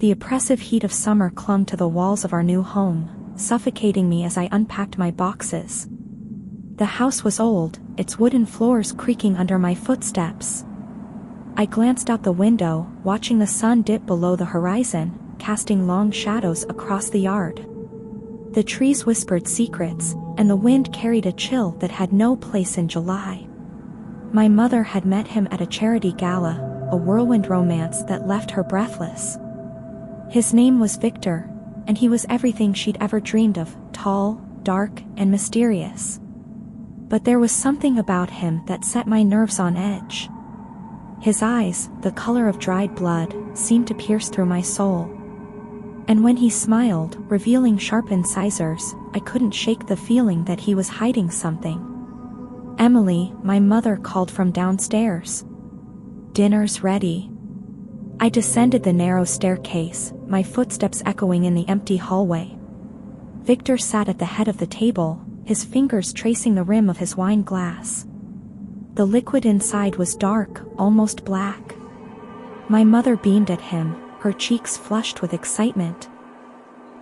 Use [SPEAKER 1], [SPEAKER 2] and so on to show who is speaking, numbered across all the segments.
[SPEAKER 1] The oppressive heat of summer clung to the walls of our new home, suffocating me as I unpacked my boxes. The house was old, its wooden floors creaking under my footsteps. I glanced out the window, watching the sun dip below the horizon, casting long shadows across the yard. The trees whispered secrets, and the wind carried a chill that had no place in July. My mother had met him at a charity gala, a whirlwind romance that left her breathless. His name was Victor, and he was everything she'd ever dreamed of, tall, dark, and mysterious. But there was something about him that set my nerves on edge. His eyes, the color of dried blood, seemed to pierce through my soul. And when he smiled, revealing sharp incisors, I couldn't shake the feeling that he was hiding something. "Emily," my mother called from downstairs. "Dinner's ready." I descended the narrow staircase, my footsteps echoing in the empty hallway. Victor sat at the head of the table, his fingers tracing the rim of his wine glass. The liquid inside was dark, almost black. My mother beamed at him, her cheeks flushed with excitement.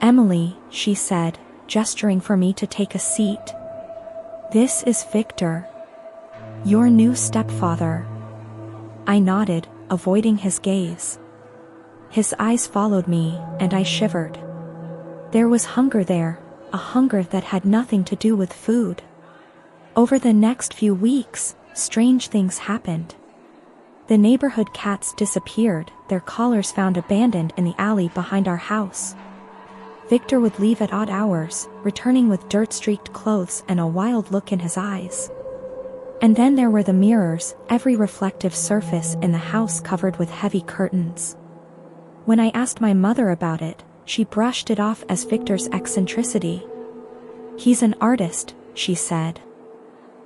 [SPEAKER 1] "Emily," she said, gesturing for me to take a seat. "This is Victor. Your new stepfather." I nodded, avoiding his gaze. His eyes followed me, and I shivered. There was hunger there, a hunger that had nothing to do with food. Over the next few weeks, strange things happened. The neighborhood cats disappeared, their collars found abandoned in the alley behind our house. Victor would leave at odd hours, returning with dirt-streaked clothes and a wild look in his eyes. And then there were the mirrors, every reflective surface in the house covered with heavy curtains. When I asked my mother about it, she brushed it off as Victor's eccentricity. "He's an artist," she said.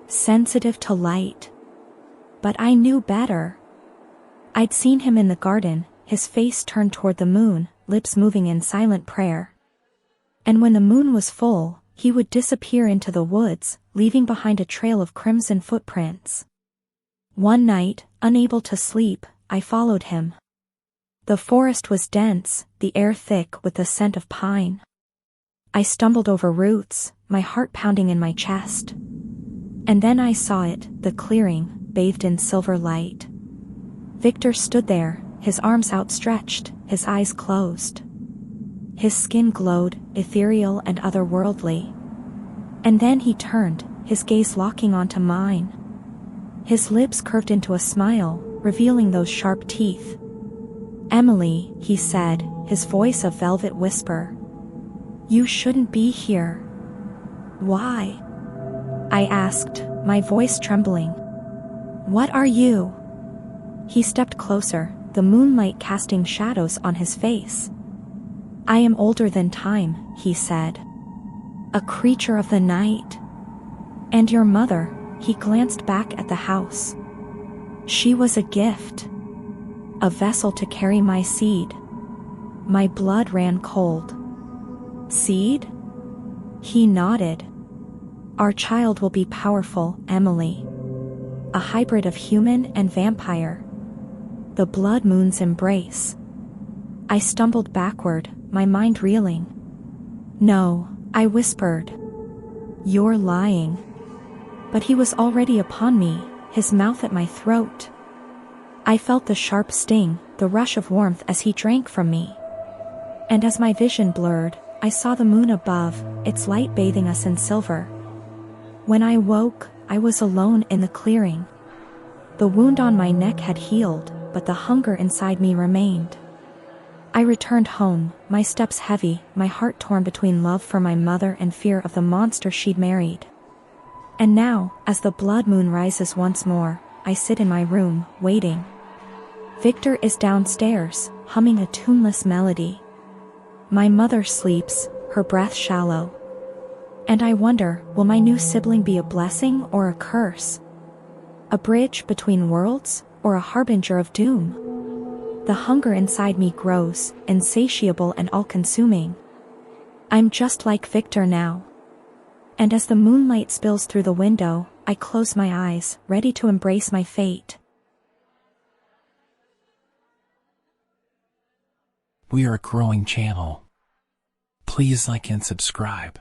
[SPEAKER 1] "Sensitive to light." But I knew better. I'd seen him in the garden, his face turned toward the moon, lips moving in silent prayer. And when the moon was full, he would disappear into the woods, leaving behind a trail of crimson footprints. One night, unable to sleep, I followed him. The forest was dense, the air thick with the scent of pine. I stumbled over roots, my heart pounding in my chest. And then I saw it, the clearing, bathed in silver light. Victor stood there, his arms outstretched, his eyes closed. His skin glowed, ethereal and otherworldly. And then he turned, his gaze locking onto mine. His lips curved into a smile, revealing those sharp teeth. "Emily," he said, his voice a velvet whisper. "You shouldn't be here." "Why?" I asked, my voice trembling. "What are you?" He stepped closer, the moonlight casting shadows on his face. "I am older than time," he said. "A creature of the night." "And your mother," he glanced back at the house. "She was a gift. A vessel to carry my seed." My blood ran cold. "Seed?" He nodded. "Our child will be powerful, Emily. A hybrid of human and vampire. The blood moon's embrace." I stumbled backward, my mind reeling. "No," I whispered. "You're lying." But he was already upon me, his mouth at my throat. I felt the sharp sting, the rush of warmth as he drank from me. And as my vision blurred, I saw the moon above, its light bathing us in silver. When I woke, I was alone in the clearing. The wound on my neck had healed, but the hunger inside me remained. I returned home, my steps heavy, my heart torn between love for my mother and fear of the monster she'd married. And now, as the blood moon rises once more, I sit in my room, waiting. Victor is downstairs, humming a tuneless melody. My mother sleeps, her breath shallow. And I wonder, will my new sibling be a blessing or a curse? A bridge between worlds, or a harbinger of doom? The hunger inside me grows, insatiable and all-consuming. I'm just like Victor now. And as the moonlight spills through the window, I close my eyes, ready to embrace my fate.
[SPEAKER 2] We are a growing channel. Please like and subscribe.